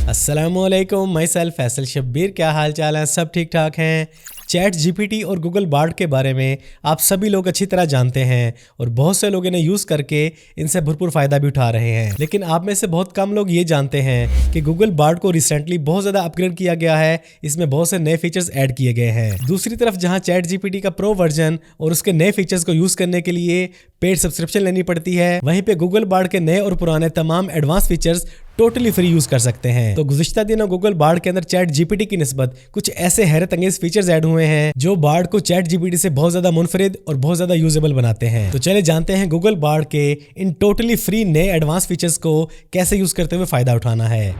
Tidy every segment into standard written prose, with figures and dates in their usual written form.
अस्सलामुअलैकुम, my self Faisal Shabbir. क्या हाल चाल है? सब ठीक ठाक हैं। चैट जीपीटी और गूगल बार्ड के बारे में आप सभी लोग अच्छी तरह जानते हैं और बहुत से लोग इन्हें यूज़ करके इनसे भरपूर फ़ायदा भी उठा रहे हैं। लेकिन आप में से बहुत कम लोग ये जानते हैं कि गूगल बार्ड को रिसेंटली बहुत ज़्यादा अपग्रेड किया गया है। इसमें बहुत से नए फीचर्स ऐड किए गए हैं। दूसरी तरफ जहां चैट जीपीटी का प्रो वर्जन और उसके नए फीचर्स को यूज़ करने के लिए पेड सब्सक्रिप्शन लेनी पड़ती है, वहीं पे गूगल बार्ड के नए और पुराने तमाम advance features totally free use कर सकते हैं। तो गुज़िश्ता दिनों गूगल बार्ड के अंदर चैट जीपीटी की निस्बत कुछ ऐसे हैरत अंगेज फीचर्स ऐड हुए हैं जो बार्ड को चैट जीपीटी से बहुत ज्यादा मुनफरिद और बहुत ज्यादा यूजेबल बनाते हैं। तो चले जानते हैं गूगल बार्ड के इन टोटली फ्री नए एडवांस फीचर्स को कैसे यूज करते हुए फायदा उठाना है।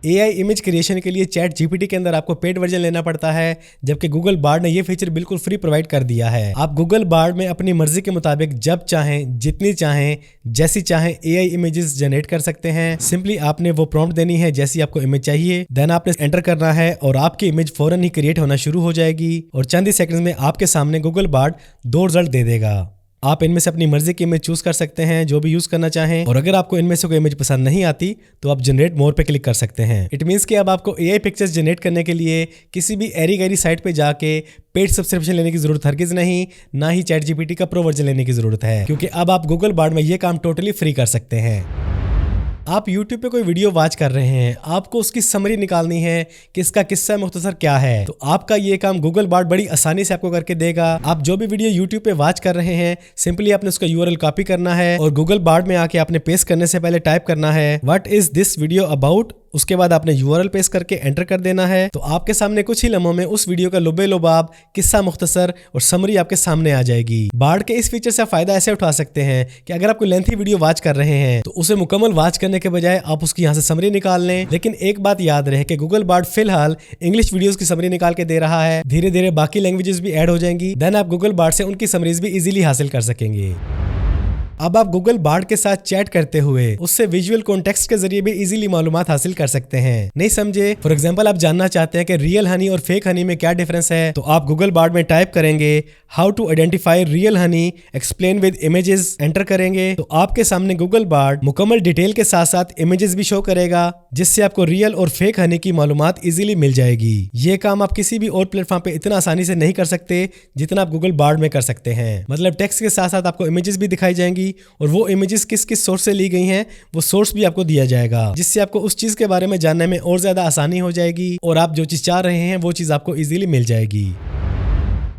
AI इमेज क्रिएशन के लिए चैट जीपीटी के अंदर आपको पेड वर्जन लेना पड़ता है, जबकि गूगल बार्ड ने ये फीचर बिल्कुल फ्री प्रोवाइड कर दिया है। आप गूगल बार्ड में अपनी मर्जी के मुताबिक जब चाहें, जितनी चाहें, जैसी चाहें AI इमेजेस जनरेट कर सकते हैं। सिंपली आपने वो प्रॉम्प्ट देनी है जैसी आपको इमेज चाहिए, देन आपने एंटर करना है और आपकी इमेज फौरन ही क्रिएट होना शुरू हो जाएगी और चंद ही सेकंड्स में आपके सामने गूगल बार्ड 2 रिजल्ट दे देगा। आप इनमें से अपनी मर्जी की इमेज चूज कर सकते हैं जो भी यूज करना चाहें, और अगर आपको इनमें से कोई इमेज पसंद नहीं आती तो आप जनरेट मोर पे क्लिक कर सकते हैं। इट मींस कि अब आपको AI पिक्चर्स जनरेट करने के लिए किसी भी एरी गैरी साइट पे जाके पेड सब्सक्रिप्शन लेने की जरूरत हरगिज नहीं, ना ही चैट जीपीटी का प्रो वर्जन लेने की जरूरत है, क्योंकि अब आप गूगल बार्ड में ये काम टोटली फ्री कर सकते हैं। आप YouTube पे कोई वीडियो वॉच कर रहे हैं, आपको उसकी समरी निकालनी है कि इसका किस्सा मुख्तसर क्या है, तो आपका ये काम गूगल बार्ड बड़ी आसानी से आपको करके देगा। आप जो भी वीडियो YouTube पे वॉच कर रहे हैं, सिंपली आपने उसका URL कॉपी करना है और गूगल बार्ड में आके आपने पेस्ट करने से पहले टाइप करना है what is this video about. उसके बाद आपने URL पेस्ट करके एंटर कर देना है। तो आपके सामने कुछ ही लम्हों में उस वीडियो का लुबे लुबाब किस्सा मुख्तसर और समरी आपके सामने आ जाएगी। बार्ड के इस फीचर से फायदा ऐसे उठा सकते हैं कि अगर आप कोई लेंथी वीडियो वॉच कर रहे हैं तो उसे मुकम्मल वॉच करने के बजाय आप उसकी यहाँ से समरी निकाल लें। लेकिन एक बात याद रहे कि गूगल बार्ड फिलहाल इंग्लिश वीडियोस की समरी निकाल के दे रहा है, धीरे धीरे बाकी लैंग्वेजेस भी ऐड हो जाएंगी, देन आप गूगल बार्ड से उनकी समरीज भी इजीली हासिल कर सकेंगे। अब आप गूगल बार्ड के साथ चैट करते हुए उससे विजुअल कॉन्टेक्स्ट के जरिए भी इजीली मालूमात हासिल कर सकते हैं। नहीं समझे? फॉर एग्जांपल आप जानना चाहते हैं कि रियल हनी और फेक हनी में क्या डिफरेंस है, तो आप गूगल बार्ड में टाइप करेंगे how to identify real honey explain with images, enter करेंगे तो आपके सामने गूगल बार्ड मुकम्मल डिटेल के साथ साथ इमेजेस भी शो करेगा, जिससे आपको रियल और फेक हनी की मालूमात इजीली मिल जाएगी। ये काम आप किसी भी और प्लेटफॉर्म पे इतना आसानी से नहीं कर सकते जितना आप गूगल बार्ड में कर सकते हैं। मतलब टेक्स्ट के साथ साथ आपको इमेजेस भी दिखाई जाएंगी और वो इमेजेस किस किस सोर्स से ली गई हैं वो सोर्स भी आपको दिया जाएगा, जिससे आपको उस चीज के बारे में जानने में और ज्यादा आसानी हो जाएगी और आप जो चीज चाह रहे हैं वो चीज आपको इजीली मिल जाएगी।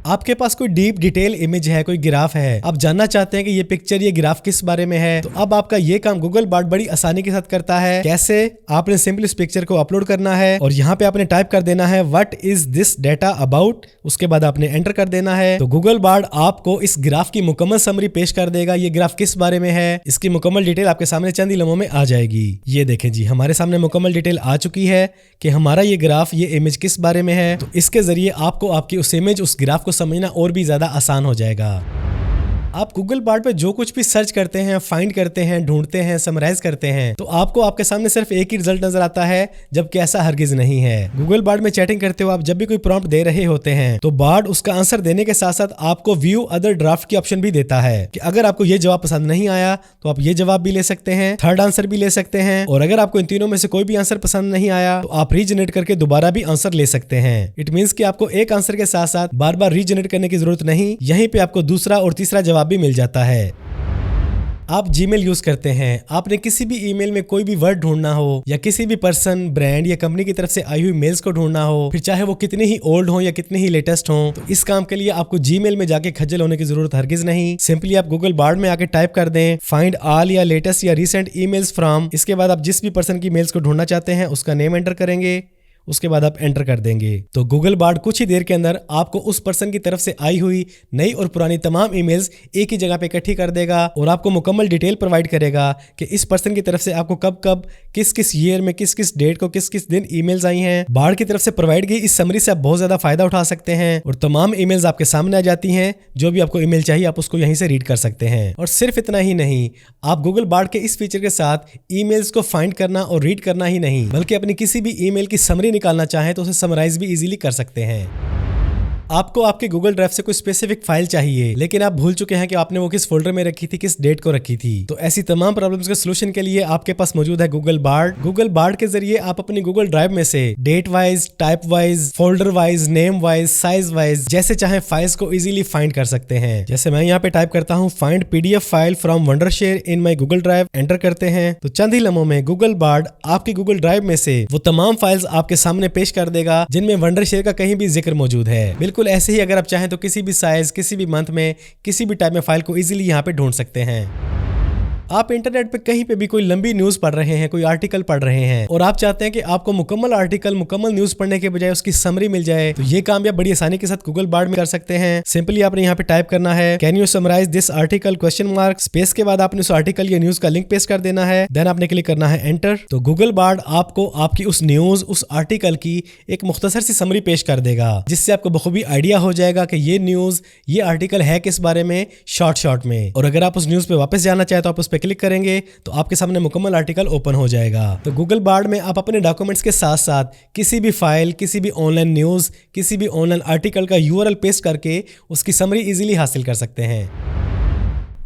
आपके पास कोई डीप डिटेल इमेज है, कोई ग्राफ है, आप जानना चाहते हैं कि ये पिक्चर, ये ग्राफ किस बारे में है, तो अब आपका ये काम गूगल बार्ड बड़ी आसानी के साथ करता है। कैसे? आपने सिंपली इस पिक्चर को अपलोड करना है और यहाँ पे आपने टाइप कर देना है what is this data about. उसके बाद आपने एंटर कर देना है तो गूगल बार्ड आपको इस ग्राफ की मुकम्मल समरी पेश कर देगा। ये ग्राफ किस बारे में है, इसकी मुकम्मल डिटेल आपके सामने चंद ही लम्हों में आ जाएगी। ये देखें जी, हमारे सामने मुकम्मल डिटेल आ चुकी है कि हमारा ये ग्राफ, ये इमेज किस बारे में है। तो इसके जरिए आपको आपकी उस इमेज, उस ग्राफ को समझना और भी ज्यादा आसान हो जाएगा। आप गूगल बार्ड पे जो कुछ भी सर्च करते हैं, फाइंड करते हैं, ढूंढते हैं, समराइज करते हैं, तो आपको आपके सामने सिर्फ एक ही रिजल्ट नजर आता है, जबकि ऐसा हरगिज नहीं है। गूगल बार्ड में चैटिंग करते हुए आप जब भी कोई प्रॉम्प्ट दे रहे होते हैं तो बार्ड उसका आंसर देने के साथ साथ आपको व्यू अदर ड्राफ्ट की ऑप्शन भी देता है कि अगर आपको ये जवाब पसंद नहीं आया तो आप ये जवाब भी ले सकते हैं, थर्ड आंसर भी ले सकते हैं, और अगर आपको इन तीनों में से कोई भी आंसर पसंद नहीं आया तो आप रीजनरेट करके दोबारा भी आंसर ले सकते हैं। इट मींस कि आपको एक आंसर के साथ साथ बार बार रीजनरेट करने की जरूरत नहीं, यहीं पे आपको दूसरा और तीसरा जवाब भी मिल जाता है। आप जीमेल यूज करते हैं, आपने किसी भी ईमेल में कोई भी वर्ड ढूंढना हो या किसी भी पर्सन, ब्रांड या कंपनी की तरफ से आई हुई मेल्स को ढूंढना हो, फिर चाहे वो कितने ही ओल्ड हो या कितने ही लेटेस्ट हो, तो इस काम के लिए आपको जीमेल में जाके खज्जल होने की जरूरत हरगिज नहीं। सिंपली आप गूगल बार्ड में आके टाइप कर दें फाइंड ऑल या लेटेस्ट या रिसेंट ईमेल्स फ्रॉम। इसके बाद आप जिस भी पर्सन की मेल्स को ढूंढना चाहते हैं उसका नेम एंटर करेंगे, उसके बाद आप एंटर कर देंगे तो गूगल बार्ड कुछ ही देर के अंदर आपको उस पर्सन की तरफ से आई हुई नई और पुरानी तमाम ईमेल्स एक ही जगह पे इकट्ठी कर देगा और आपको मुकम्मल डिटेल प्रोवाइड करेगा कि इस पर्सन की तरफ से आपको कब कब, किस किस ईयर में, किस किस डेट को, किस किस दिन ईमेल्स आई हैं। बार्ड की तरफ से प्रोवाइड की इस समरी से आप बहुत ज्यादा फायदा उठा सकते हैं और तमाम ईमेल्स आपके सामने आ जाती हैं। जो भी आपको ईमेल चाहिए आप उसको यहीं से रीड कर सकते हैं। और सिर्फ इतना ही नहीं, आप गूगल बार्ड के इस फीचर के साथ ईमेल्स को फाइंड करना और रीड करना ही नहीं, बल्कि अपनी किसी भी ईमेल की समरी निकालना चाहें तो उसे समराइज भी इजीली कर सकते हैं। आपको आपके गूगल ड्राइव से कोई स्पेसिफिक फाइल चाहिए, लेकिन आप भूल चुके हैं कि आपने वो किस फोल्डर में रखी थी, किस डेट को रखी थी। तो ऐसी तमाम प्रॉब्लम्स के सोल्यूशन के लिए आपके पास मौजूद है गूगल बार्ड। गूगल बार्ड के जरिए आप अपनी गूगल ड्राइव में से date wise, type wise, folder wise, name wise, size wise जैसे चाहे फाइल्स को इजीली फाइंड कर सकते हैं। जैसे मैं यहाँ पे टाइप करता हूँ find PDF file from Wondershare in my Google drive, enter करते हैं तो चंद ही लम्हों में गूगल बार्ड आपकी गूगल ड्राइव में से वो तमाम फाइल्स आपके सामने पेश कर देगा जिनमें वंडरशेयर का कहीं भी जिक्र मौजूद है। बिल्कुल ऐसे ही अगर आप चाहें तो किसी भी साइज, किसी भी मंथ में, किसी भी टाइप में फाइल को इजीली यहाँ पे ढूंढ सकते हैं। आप इंटरनेट पे कहीं पे भी कोई लंबी न्यूज पढ़ रहे हैं, कोई आर्टिकल पढ़ रहे हैं और आप चाहते हैं कि आपको मुकम्मल आर्टिकल, मुकम्मल न्यूज पढ़ने के बजाय उसकी समरी मिल जाए, तो ये काम आप बड़ी आसानी के साथ गूगल बार्ड में कर सकते हैं। सिंपली आपने यहाँ पे टाइप करना है can you summarise this article question mark, space के बाद आपने उस आर्टिकल या न्यूज का लिंक पेस्ट कर देना है, देन आपने क्लिक करना है एंटर। तो गूगल बार्ड आपको आपकी उस न्यूज, उस आर्टिकल की एक मुख्तसर सी समरी पेश कर देगा, जिससे आपको बखूबी आइडिया हो जाएगा कि ये न्यूज, ये आर्टिकल है किस बारे में, शॉर्ट में। और अगर आप उस न्यूज पे वापस जाना चाहे तो आप उस पर क्लिक करेंगे तो आपके सामने मुकम्मल आर्टिकल ओपन हो जाएगा। तो गूगल बार्ड में आप अपने डॉक्यूमेंट्स के साथ साथ किसी भी फाइल, किसी भी ऑनलाइन न्यूज़, किसी भी ऑनलाइन आर्टिकल का यूआरएल पेस्ट करके उसकी समरी इजीली हासिल कर सकते हैं।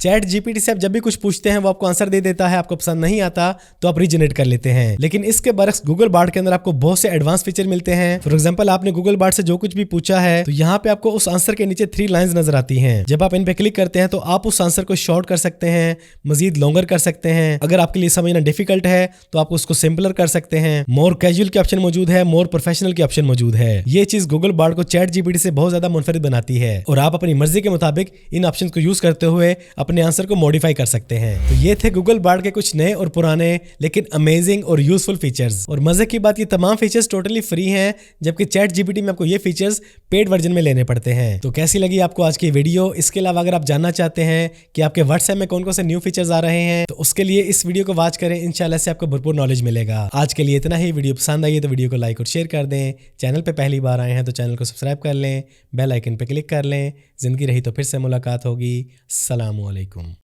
चैट जीपीटी से आप जब भी कुछ पूछते हैं वो आपको आंसर दे देता है, आपको पसंद नहीं आता तो आप रीजनरेट कर लेते हैं। लेकिन इसके बरक्स गूगल बार्ड के अंदर आपको बहुत से एडवांस फीचर मिलते हैं। फॉर एग्जांपल आपने गूगल बार्ड से जो कुछ भी पूछा है तो यहाँ पे आपको उस आंसर के नीचे 3 लाइंस नजर आती हैं। जब आप इन पे क्लिक करते हैं तो आप उस आंसर को शॉर्ट कर सकते हैं, मजीद लॉन्गर कर सकते हैं। अगर आपके लिए समझना डिफिकल्ट है तो आप उसको सिंपलर कर सकते हैं। मोर कैजुअल के ऑप्शन मौजूद है, मोर प्रोफेशनल के ऑप्शन मौजूद है। ये चीज गूगल बार्ड को चैट जीपीटी से बहुत ज्यादा मुनफरिद बनाती है और आप अपनी मर्जी के मुताबिक इन ऑप्शन को यूज करते हुए अपने आंसर को मॉडिफाई कर सकते हैं। तो ये थे गूगल बार्ड के कुछ नए और पुराने लेकिन अमेजिंग और यूजफुल फीचर्स। और मजे की बात, ये तमाम फीचर्स टोटली फ्री हैं, जबकि चैट जीपीटी में आपको ये फीचर्स पेड वर्जन में लेने पड़ते हैं। तो कैसी लगी आपको आज की वीडियो? इसके अलावा अगर आप जानना चाहते हैं कि आपके व्हाट्सएप में कौन कौन से न्यू फीचर्स आ रहे हैं तो उसके लिए इस वीडियो को वॉच करें, इंशाल्लाह से आपको भरपूर नॉलेज मिलेगा। आज के लिए इतना ही। वीडियो पसंद आई तो वीडियो को लाइक और शेयर कर दें। चैनल पे पहली बार आए हैं तो चैनल को सब्सक्राइब कर लें, बेल आइकन पे क्लिक कर लें। जिंदगी रही तो फिर से मुलाकात होगी। अस्सलामु अलैकुम।